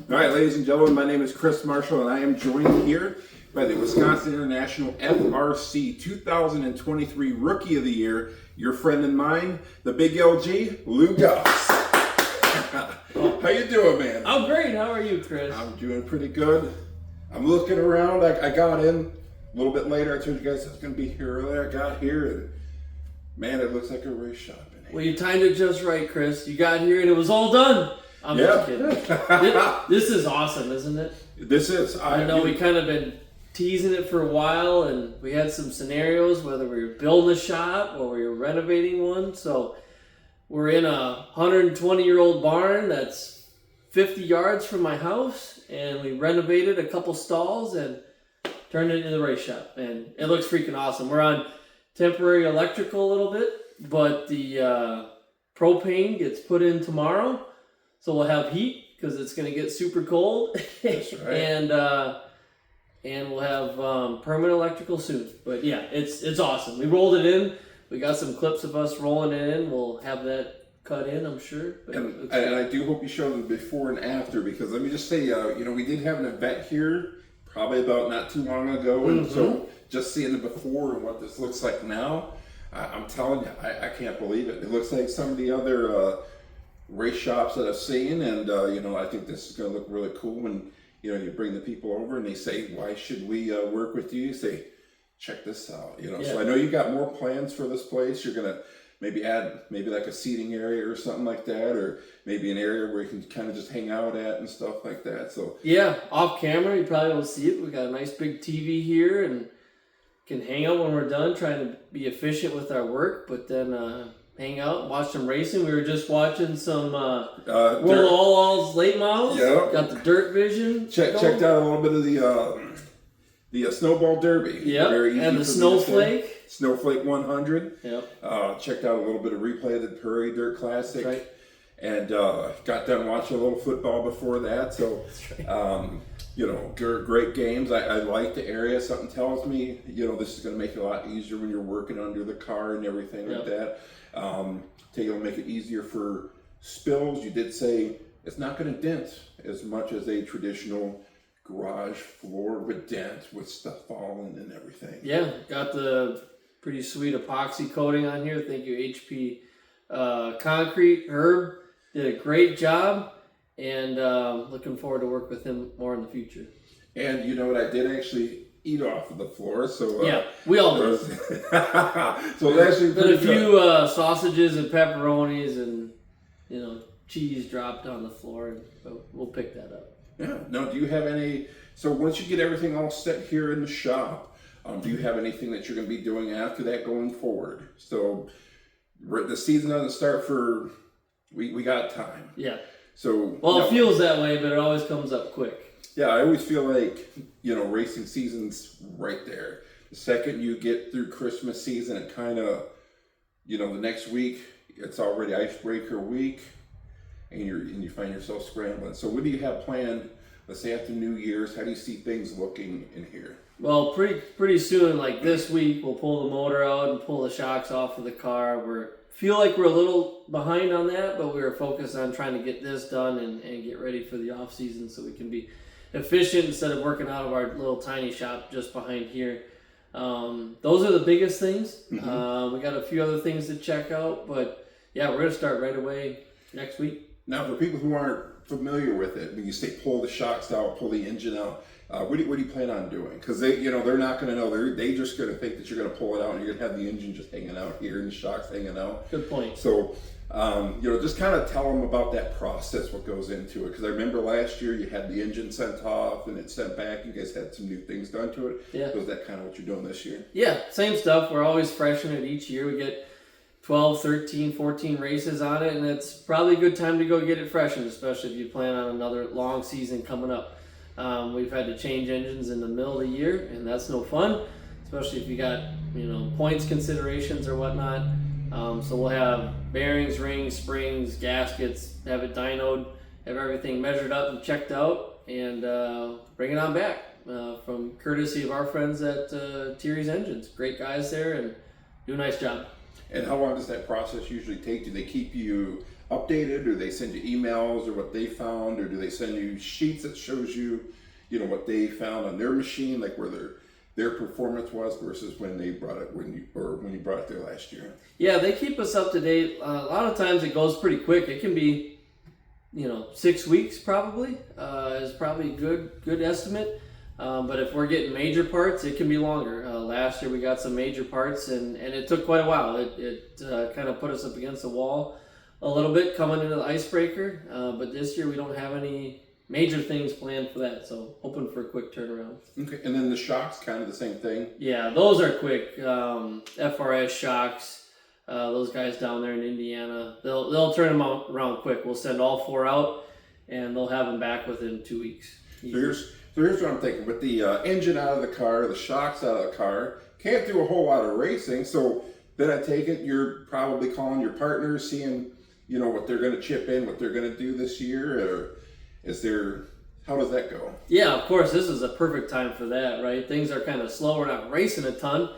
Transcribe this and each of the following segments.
All right, ladies and gentlemen, my name is Chris Marshall, and I am joined here by the Wisconsin International FRC 2023 Rookie of the Year, your friend and mine, the big LG, Lou Goss. How you doing, man? I'm great. How are you, Chris? I'm doing pretty good. I'm looking around. I got in a little bit later. I told you guys I was going to be here earlier. I got here, and man, it looks like a race shop in here. Well, you timed it just right, Chris. You got here and it was all done. I'm just kidding. This is awesome, isn't it? This is. I know we kind of been teasing it for a while, and we had some scenarios, whether we were building a shop or we were renovating one. So we're in a 120-year-old barn that's 50 yards from my house, and we renovated a couple stalls and turned it into the race shop. And it looks freaking awesome. We're on temporary electrical a little bit, but the propane gets put in tomorrow. So we'll have heat because it's going to get super cold. That's right. and we'll have permanent electrical soon. But yeah, it's awesome. We rolled it in. We got some clips of us rolling it in. We'll have that cut in, I'm sure. But and I do hope you show the before and after, because let me just say, we did have an event here probably about not too long ago, and so just seeing the before and what this looks like now, I'm telling you, I can't believe it. It looks like some of the other race shops that I've seen, and I think this is going to look really cool when you bring the people over and they say, why should we work with you? You say, check this out. Yeah. So I know you got more plans for this place. You're going to maybe add like a seating area or something like that, or maybe an area where you can kind of just hang out at and stuff like that. So yeah, off camera you probably won't see it. We got a nice big TV here and can hang out when we're done, trying to be efficient with our work, but then hang out, watch some racing. We were just watching some Will All's late models. Yeah. Got the dirt vision. Checked out a little bit of the snowball derby. Yeah. Very easy And the for me to snowflake. say. Snowflake 100. Yep. Checked out a little bit of replay of the Prairie Dirt Classic. That's right. And got done watching a little football before that. So, That's right. great games. I like the area. Something tells me, this is going to make it a lot easier when you're working under the car and everything like that. It'll make it easier for spills. You did say it's not going to dent as much as a traditional garage floor would dent with stuff falling and everything. Yeah, got the pretty sweet epoxy coating on here. Thank you, HP Concrete. Herb did a great job, and looking forward to work with him more in the future. And you know what? I did actually eat off of the floor, so yeah, we all do. So it's actually but a few sausages and pepperonis and cheese dropped on the floor, but we'll pick that up. Yeah. Now, do you have any? So once you get everything all set here in the shop, do you have anything that you're going to be doing after that going forward? So the season doesn't start for. We got time. Yeah. So it feels that way, but it always comes up quick. Yeah, I always feel like, racing season's right there. The second you get through Christmas season, it kind of, the next week, it's already icebreaker week, and you find yourself scrambling. So what do you have planned, let's say after New Year's? How do you see things looking in here? Well, pretty soon, like this week, we'll pull the motor out and pull the shocks off of the car. Feel like we're a little behind on that, but we were focused on trying to get this done and get ready for the off season so we can be efficient instead of working out of our little tiny shop just behind here. Those are the biggest things. We got a few other things to check out, but yeah, we're gonna start right away next week. Now, for people who aren't familiar with it, when you say pull the shocks out, pull the engine out, what do you plan on doing? Because they're not going to know. They just going to think that you're going to pull it out and you're going to have the engine just hanging out here and the shocks hanging out. Good point. So, just kind of tell them about that process, what goes into it. Because I remember last year you had the engine sent off and it sent back. You guys had some new things done to it. Yeah. Was that kind of what you're doing this year? Yeah, same stuff. We're always freshening it each year. We get 12, 13, 14 races on it, and it's probably a good time to go get it freshened, especially if you plan on another long season coming up. We've had to change engines in the middle of the year, and that's no fun, especially if you got points considerations or whatnot. So we'll have bearings, rings, springs, gaskets, have it dynoed, have everything measured up and checked out, and bring it on back from courtesy of our friends at Thierry's Engines. Great guys there and do a nice job. And how long does that process usually take? Do they keep you updated, or they send you emails or what they found, or do they send you sheets that shows you, what they found on their machine, like where their performance was versus when they brought it when you brought it there last year? Yeah, they keep us up to date. A lot of times it goes pretty quick. It can be, 6 weeks probably is probably a good estimate. But if we're getting major parts, it can be longer. Last year we got some major parts, and it took quite a while. It kind of put us up against the wall a little bit coming into the icebreaker. But this year we don't have any major things planned for that, so hoping for a quick turnaround. Okay, and then the shocks, kind of the same thing? Yeah, those are quick. FRS shocks, those guys down there in Indiana, they'll turn them around quick. We'll send all 4 out, and they'll have them back within 2 weeks. So here's what I'm thinking. With the engine out of the car, the shocks out of the car, can't do a whole lot of racing. So then I take it you're probably calling your partners, seeing, what they're going to chip in, what they're going to do this year, or how does that go? Yeah, of course, this is a perfect time for that, right? Things are kind of slow. We're not racing a ton.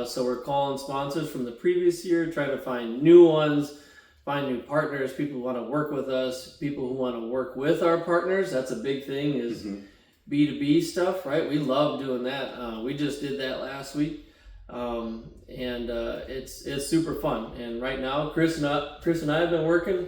So we're calling sponsors from the previous year, trying to find new ones, find new partners, people who want to work with us, people who want to work with our partners. That's a big thing is B2B stuff, right? We love doing that. We just did that last week, and it's super fun. And right now, Chris and I have been working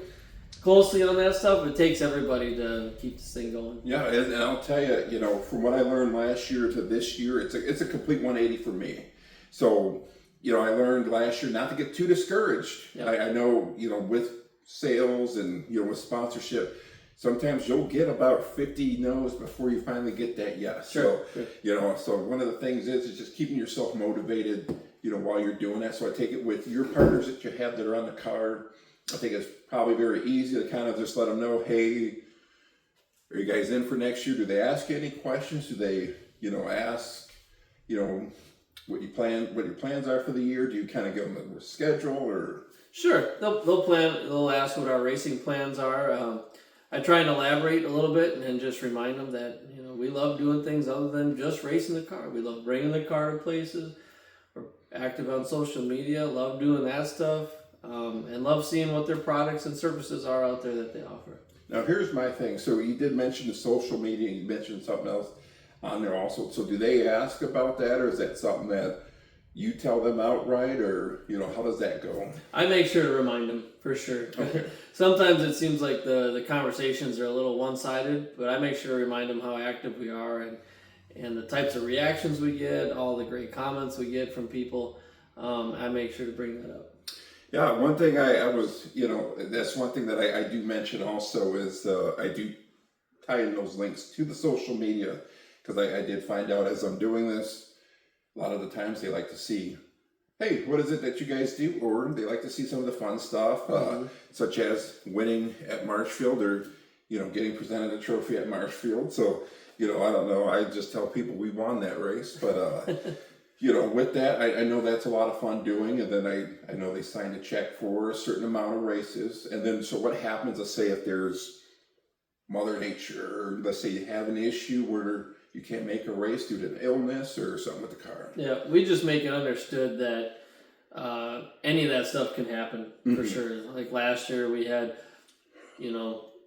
closely on that stuff. It takes everybody to keep this thing going. Yeah, and I'll tell you, from what I learned last year to this year, it's a complete 180 for me. So, I learned last year not to get too discouraged. Yep. I know, with sales and, with sponsorship, sometimes you'll get about 50 no's before you finally get that yes. Sure. So one of the things is just keeping yourself motivated, while you're doing that. So I take it with your partners that you have that are on the card. I think it's probably very easy to kind of just let them know, hey, are you guys in for next year? Do they ask you any questions? Do they, ask, what your plans are for the year? Do you kind of give them a schedule or? Sure, they'll ask what our racing plans are. I try and elaborate a little bit and just remind them that, we love doing things other than just racing the car. We love bringing the car to places. We're active on social media, love doing that stuff, and love seeing what their products and services are out there that they offer. Now, here's my thing. So you did mention the social media, and you mentioned something else on there also. So do they ask about that, or is that something that you tell them outright, or, how does that go? I make sure to remind them, for sure. Okay. Sometimes it seems like the conversations are a little one-sided, but I make sure to remind them how active we are and the types of reactions we get, all the great comments we get from people. I make sure to bring that up. Yeah, one thing I was, that's one thing that I do mention also is I do tie in those links to the social media, because I did find out as I'm doing this, a lot of the times they like to see, hey, what is it that you guys do? Or they like to see some of the fun stuff, such as winning at Marshfield or, getting presented a trophy at Marshfield. So, I don't know. I just tell people we won that race. But, with that, I know that's a lot of fun doing. And then I know they signed a check for a certain amount of races. And then, so what happens, let's say if there's Mother Nature, or let's say you have an issue where you can't make a race due to an illness or something with the car. Yeah, we just make it understood that any of that stuff can happen for sure. Like last year we had,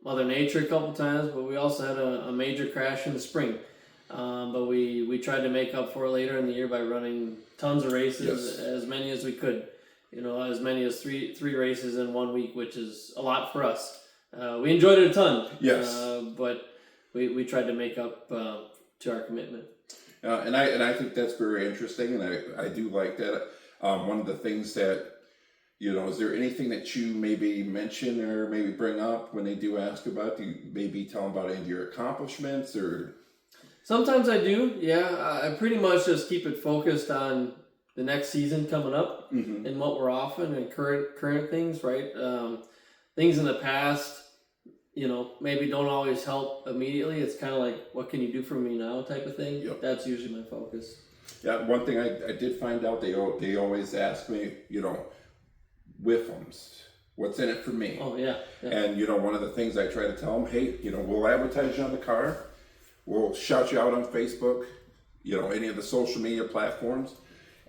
Mother Nature a couple times, but we also had a major crash in the spring. But we tried to make up for it later in the year by running tons of races, as many as we could. As many as three races in 1 week, which is a lot for us. We enjoyed it a ton. Yes. But we tried to make up to our commitment. And I think that's very interesting, and I do like that. One of the things that, is there anything that you maybe mention or maybe bring up when they do ask about? Do you maybe tell them about any of your accomplishments or? Sometimes I do, yeah. I pretty much just keep it focused on the next season coming up and what we're offering and current things, right? Things in the past, maybe don't always help immediately. It's kind of like, what can you do for me now type of thing. Yep. That's usually my focus. Yeah, one thing I did find out, they always ask me, WIFMs, what's in it for me? Oh, yeah. And, one of the things I try to tell them, hey, we'll advertise you on the car. We'll shout you out on Facebook, any of the social media platforms.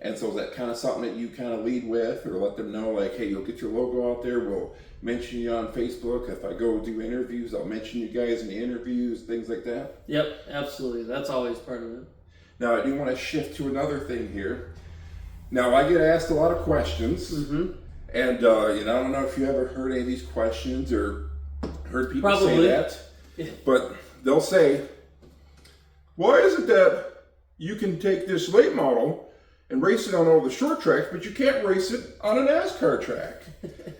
And so is that kind of something that you kind of lead with, or let them know, like, hey, you'll get your logo out there, we'll mention you on Facebook. If I go do interviews, I'll mention you guys in the interviews, things like that? Yep, absolutely. That's always part of it. Now, I do want to shift to another thing here. Now, I get asked a lot of questions, and I don't know if you ever heard any of these questions or heard people say that, but they'll say, why is it that you can take this late model and race it on all the short tracks, but you can't race it on a NASCAR track?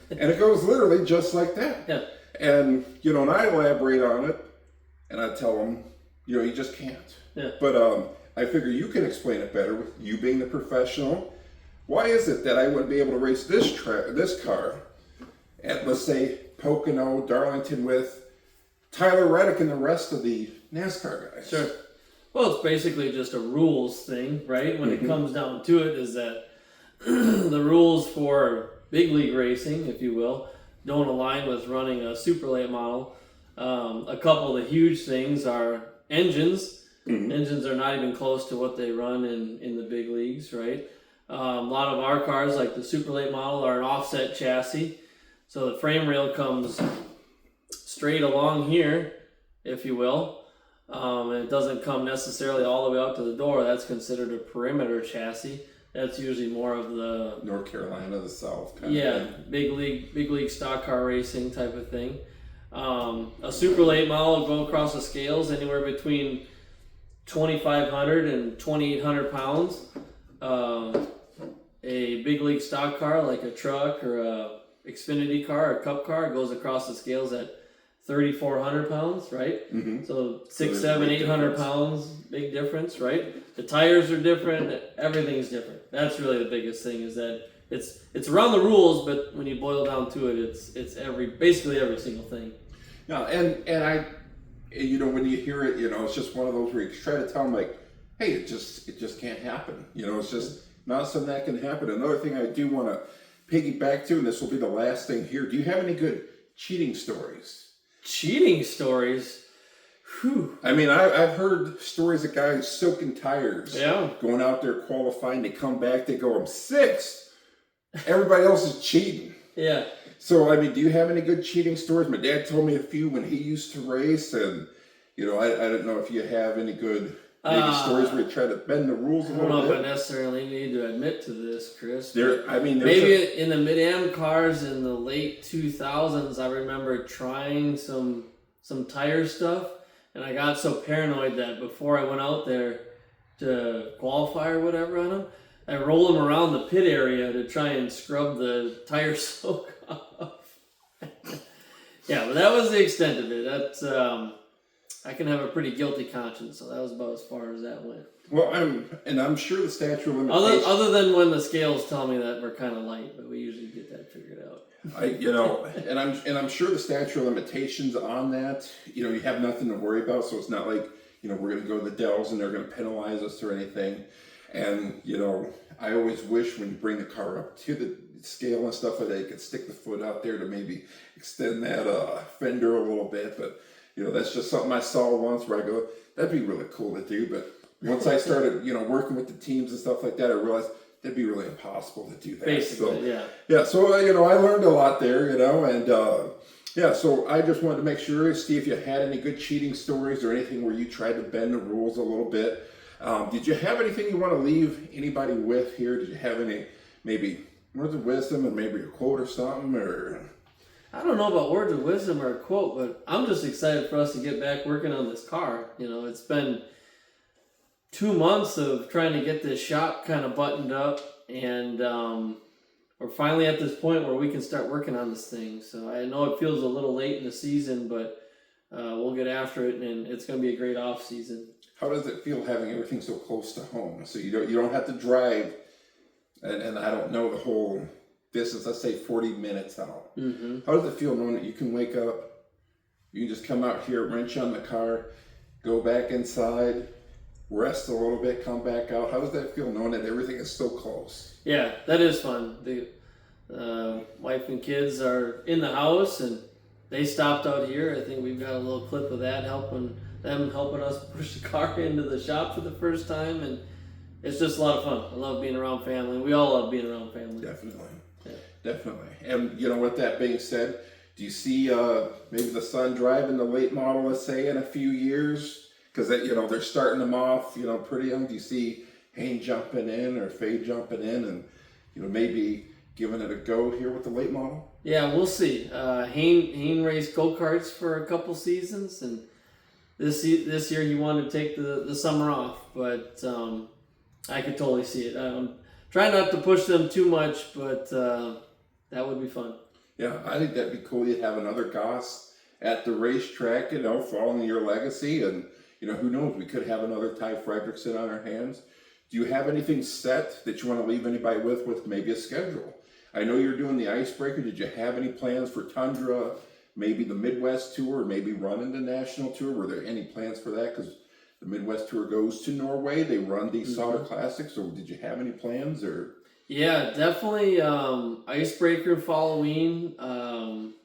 And it goes literally just like that. Yeah. And, and I elaborate on it, and I tell them, you just can't. Yeah. But I figure you can explain it better with you being the professional. Why is it that I wouldn't be able to race this car at, let's say, Pocono, Darlington with Tyler Reddick and the rest of the NASCAR guys? Sure. Well, it's basically just a rules thing, right? When it comes down to it, is that the rules for big league racing, if you will, don't align with running a super late model. A couple of the huge things are engines. Engines are not even close to what they run in the big leagues, right? A lot of our cars, like the super late model, are an offset chassis. So the frame rail comes straight along here, if you will. And it doesn't come necessarily all the way out to the door. That's considered a perimeter chassis. That's usually more of the North Carolina, the South kind of thing. big league stock car racing type of thing. A super late model will go across the scales anywhere between 2,500 and 2,800 pounds. A big league stock car like a truck or a Xfinity car or a Cup car goes across the scales at 3,400 pounds, right? So 600, 700, 800 pounds, big difference, right? The tires are different, everything's different. That's really the biggest thing, is that it's around the rules, but when you boil down to it, it's basically every single thing. No, and I, when you hear it, it's just one of those where you try to tell them, like, hey, it just can't happen. It's just not something that can happen. Another thing I do want to piggyback to, and this will be the last thing here. Do you have any good cheating stories? Cheating stories? Whew. I mean, I've heard stories of guys soaking tires, going out there qualifying, they come back, they go, I'm sixth. Everybody else is cheating. Yeah. So, I mean, do you have any good cheating stories? My dad told me a few when he used to race, and, I don't know if you have any good maybe stories where you try to bend the rules a little bit. I don't know if I necessarily need to admit to this, Chris. Maybe in the Mid-Am cars in the late 2000s, I remember trying some tire stuff, and I got so paranoid that before I went out there to qualify or whatever on them, I rolled them around the pit area to try and scrub the tire soak off. Yeah, but that was the extent of it. That's I can have a pretty guilty conscience, so that was about as far as that went. Well, I'm sure the statute of limitations. Other than when the scales tell me that we're kind of light, but we usually get that figured out. I'm sure the statute of limitations on that, you have nothing to worry about. So it's not like we're going to go to the Dells and they're going to penalize us or anything. And I always wish when you bring the car up to the scale and stuff like that, you could stick the foot out there to maybe extend that fender a little bit, but. That's just something I saw once where I go, that'd be really cool to do. But once I started, working with the teams and stuff like that, I realized that'd be really impossible to do that. Basically, yeah. Yeah, so, I learned a lot there, and so I just wanted to make sure, see if you had any good cheating stories or anything where you tried to bend the rules a little bit. Did you have anything you want to leave anybody with here? Did you have any, maybe, words of wisdom and maybe a quote or something, or... I don't know about words of wisdom or a quote, but I'm just excited for us to get back working on this car. It's been 2 months of trying to get this shop kind of buttoned up, and we're finally at this point where we can start working on this thing. So I know it feels a little late in the season, but we'll get after it, and it's going to be a great off season. How does it feel having everything so close to home? So you don't have to drive, and I don't know the whole distance, let's say 40 minutes out. How does it feel knowing that you can wake up, you can just come out here, wrench on the car, go back inside, rest a little bit, come back out? How does that feel knowing that everything is so close? Yeah, that is fun. The wife and kids are in the house, and they stopped out here. I think we've got a little clip of that helping us push the car into the shop for the first time, and it's just a lot of fun. I love being around family. We all love being around family. Definitely. Yeah. Definitely. And, with that being said, do you see maybe the son driving the late model, let's say, in a few years? Because, they're starting them off, pretty young. Do you see Hayne jumping in or Faye jumping in and, maybe giving it a go here with the late model? Yeah, we'll see. Hayne raced go-karts for a couple seasons, and this year he wanted to take the summer off, but I could totally see it. I'm trying not to push them too much, but that would be fun. Yeah, I think that'd be cool. You'd have another Goss at the racetrack, following your legacy, and who knows, we could have another Ty Fredrickson on our hands. Do you have anything set that you want to leave anybody with maybe a schedule? I know you're doing the Icebreaker. Did you have any plans for Tundra, maybe the Midwest Tour, or maybe running the National Tour? Were there any plans for that? Because the Midwest Tour goes to Norway. They run these Summer Classics. So did you have any plans? Or Yeah, definitely Icebreaker, Halloween, WIR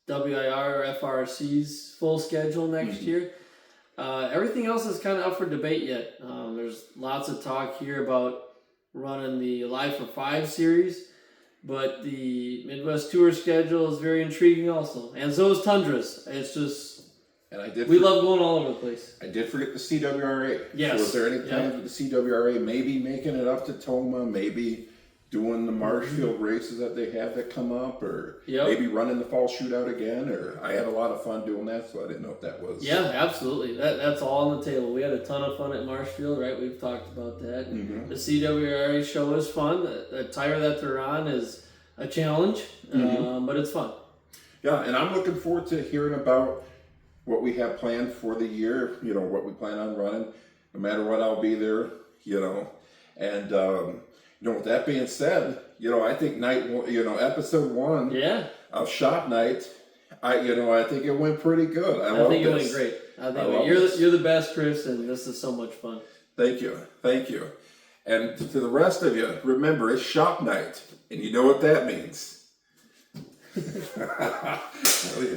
or FRC's full schedule next year. Everything else is kind of up for debate yet. There's lots of talk here about running the Live for 5 series, but the Midwest Tour schedule is very intriguing also. And so is Tundra's. It's just, we love going all over the place. I did forget the CWRA. Yes. So was there any plans with the CWRA, maybe making it up to Toma, maybe doing the Marshfield races that they have that come up, or maybe running the fall shootout again? Or I had a lot of fun doing that, so I didn't know if that was. Yeah, absolutely. That's all on the table. We had a ton of fun at Marshfield, right? We've talked about that. The CWRA show is fun. The tire that they're on is a challenge, but it's fun. Yeah, and I'm looking forward to hearing about what we have planned for the year, what we plan on running. No matter what, I'll be there, and with that being said, I think episode 1 of Shop Night, I think it went pretty good. I think it went great. You're the best, Chris, and this is so much fun. Thank you. And to the rest of you, remember, it's Shop Night, and you know what that means. Oh, yeah.